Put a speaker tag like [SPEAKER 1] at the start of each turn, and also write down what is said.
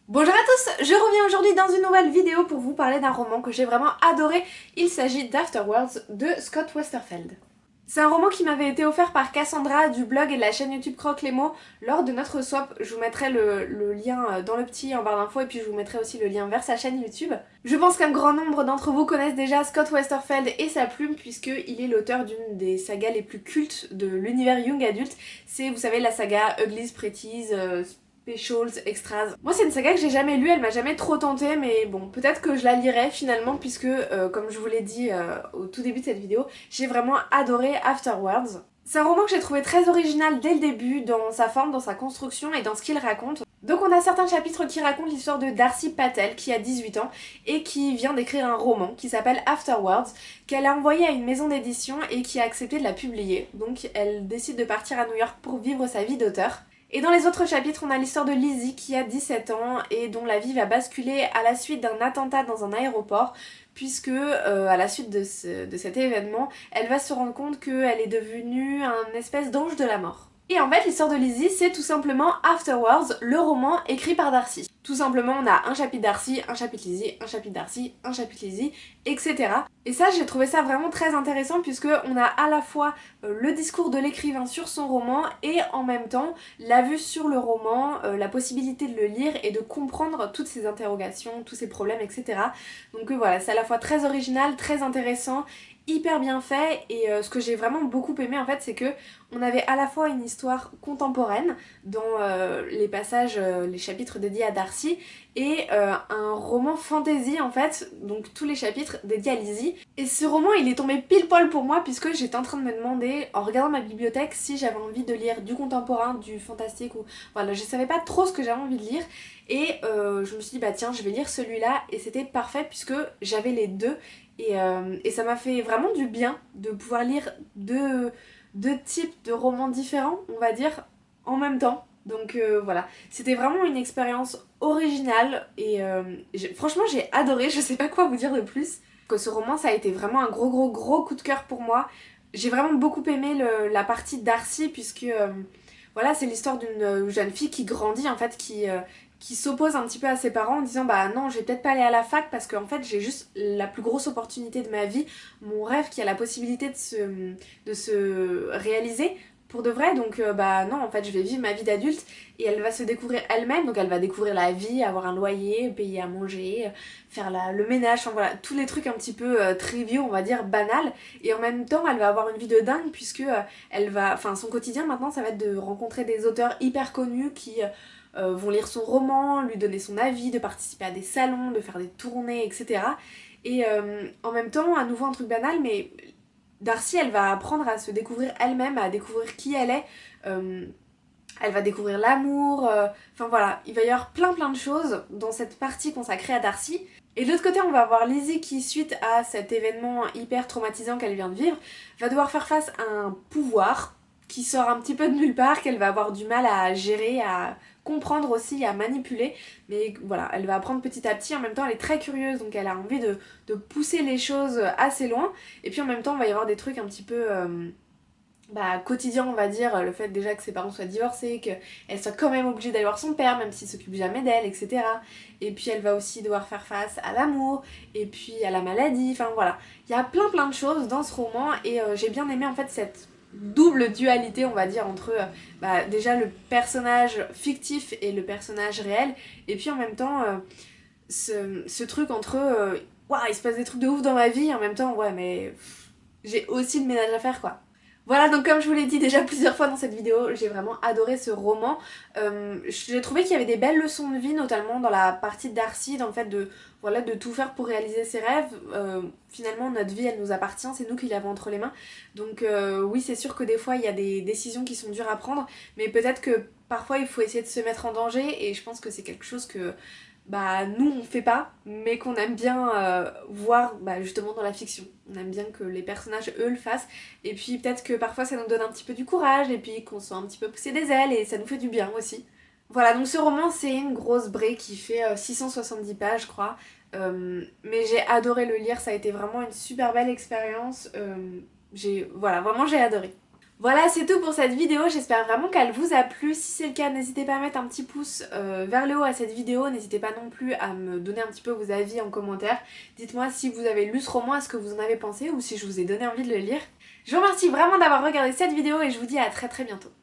[SPEAKER 1] Bonjour à tous, je reviens aujourd'hui dans une nouvelle vidéo pour vous parler d'un roman que j'ai vraiment adoré. Il s'agit d'Afterworlds de Scott Westerfeld. C'est un roman qui m'avait été offert par Cassandra du blog et de la chaîne YouTube Croque les mots lors de notre swap. Je vous mettrai le lien dans le petit en barre d'infos et puis je vous mettrai aussi le lien vers sa chaîne YouTube. Je pense qu'un grand nombre d'entre vous connaissent déjà Scott Westerfeld et sa plume puisqu'il est l'auteur d'une des sagas les plus cultes de l'univers young adulte. C'est, vous savez, la saga Uglies, Pretties, Specials, Extras. Moi c'est une saga que j'ai jamais lue, elle m'a jamais trop tentée, mais bon, peut-être que je la lirai finalement puisque, comme je vous l'ai dit au tout début de cette vidéo, j'ai vraiment adoré Afterworlds. C'est un roman que j'ai trouvé très original dès le début, dans sa forme, dans sa construction et dans ce qu'il raconte. Donc on a certains chapitres qui racontent l'histoire de Darcy Patel, qui a 18 ans, et qui vient d'écrire un roman qui s'appelle Afterworlds, qu'elle a envoyé à une maison d'édition et qui a accepté de la publier. Donc elle décide de partir à New York pour vivre sa vie d'auteur. Et dans les autres chapitres, on a l'histoire de Lizzie qui a 17 ans et dont la vie va basculer à la suite d'un attentat dans un aéroport, puisque à la suite de cet événement, elle va se rendre compte qu'elle est devenue un espèce d'ange de la mort. Et en fait, l'histoire de Lizzie, c'est tout simplement Afterwards, le roman écrit par Darcy. Tout simplement, on a un chapitre Darcy, un chapitre Lizzie, un chapitre Darcy, un chapitre Lizzie, etc. Et ça, j'ai trouvé ça vraiment très intéressant puisque on a à la fois le discours de l'écrivain sur son roman et en même temps la vue sur le roman, la possibilité de le lire et de comprendre toutes ces interrogations, tous ces problèmes, etc. Donc voilà, c'est à la fois très original, très intéressant, hyper bien fait et ce que j'ai vraiment beaucoup aimé en fait c'est que on avait à la fois une histoire contemporaine dans les passages, les chapitres dédiés à Darcy et un roman fantasy en fait, donc tous les chapitres dédiés à Lizzie. Et ce roman il est tombé pile poil pour moi puisque j'étais en train de me demander en regardant ma bibliothèque si j'avais envie de lire du contemporain, du fantastique ou voilà, je savais pas trop ce que j'avais envie de lire et je me suis dit bah tiens je vais lire celui-là et c'était parfait puisque j'avais les deux et ça m'a fait vraiment du bien de pouvoir lire deux types de romans différents, on va dire, en même temps. Donc voilà, c'était vraiment une expérience originale et franchement j'ai adoré, je sais pas quoi vous dire de plus. Que ce roman ça a été vraiment un gros coup de cœur pour moi. J'ai vraiment beaucoup aimé la partie Darcy puisque voilà c'est l'histoire d'une jeune fille qui grandit en fait, qui s'oppose un petit peu à ses parents en disant bah non je vais peut-être pas aller à la fac parce qu'en fait j'ai juste la plus grosse opportunité de ma vie, mon rêve qui a la possibilité de se réaliser pour de vrai donc bah non en fait je vais vivre ma vie d'adulte et elle va se découvrir elle-même donc elle va découvrir la vie, avoir un loyer, payer à manger, faire le ménage, enfin voilà tous les trucs un petit peu triviaux on va dire banals et en même temps elle va avoir une vie de dingue puisque elle va, enfin son quotidien maintenant ça va être de rencontrer des auteurs hyper connus qui vont lire son roman, lui donner son avis, de participer à des salons, de faire des tournées, etc. Et en même temps, à nouveau un truc banal, mais Darcy, elle va apprendre à se découvrir elle-même, à découvrir qui elle est. Euh, Elle va découvrir l'amour. Enfin voilà, il va y avoir plein de choses dans cette partie consacrée à Darcy. Et de l'autre côté, on va avoir Lizzie qui, suite à cet événement hyper traumatisant qu'elle vient de vivre, va devoir faire face à un pouvoir qui sort un petit peu de nulle part, qu'elle va avoir du mal à gérer, à comprendre aussi, à manipuler. Mais voilà, elle va apprendre petit à petit. En même temps, elle est très curieuse, donc elle a envie de pousser les choses assez loin. Et puis en même temps, il va y avoir des trucs un petit peu bah, quotidien on va dire, le fait déjà que ses parents soient divorcés, qu'elle soit quand même obligée d'aller voir son père même s'il s'occupe jamais d'elle, etc. Et puis elle va aussi devoir faire face à l'amour, et puis à la maladie, enfin voilà. Il y a plein de choses dans ce roman et j'ai bien aimé en fait cette double dualité on va dire entre bah, déjà le personnage fictif et le personnage réel, et puis en même temps ce truc entre waouh il se passe des trucs de ouf dans ma vie et en même temps ouais mais j'ai aussi le ménage à faire quoi. Voilà, donc comme je vous l'ai dit déjà plusieurs fois dans cette vidéo, j'ai vraiment adoré ce roman. J'ai trouvé qu'il y avait des belles leçons de vie, notamment dans la partie de Darcy, dans le fait de, voilà, de tout faire pour réaliser ses rêves. Finalement, notre vie, elle nous appartient, c'est nous qui l'avons entre les mains. Donc oui, c'est sûr que des fois, il y a des décisions qui sont dures à prendre, mais peut-être que parfois, il faut essayer de se mettre en danger, et je pense que c'est quelque chose que bah nous on fait pas mais qu'on aime bien voir bah, justement dans la fiction. On aime bien que les personnages eux le fassent et puis peut-être que parfois ça nous donne un petit peu du courage et puis qu'on soit un petit peu poussé des ailes et ça nous fait du bien aussi. Voilà, donc ce roman c'est une grosse braie qui fait 670 pages je crois. Mais j'ai adoré le lire, ça a été vraiment une super belle expérience. Voilà, vraiment j'ai adoré. Voilà, c'est tout pour cette vidéo, j'espère vraiment qu'elle vous a plu. Si c'est le cas, n'hésitez pas à mettre un petit pouce vers le haut à cette vidéo, n'hésitez pas non plus à me donner un petit peu vos avis en commentaire. Dites-moi si vous avez lu ce roman, ce que vous en avez pensé ou si je vous ai donné envie de le lire. Je vous remercie vraiment d'avoir regardé cette vidéo et je vous dis à très bientôt.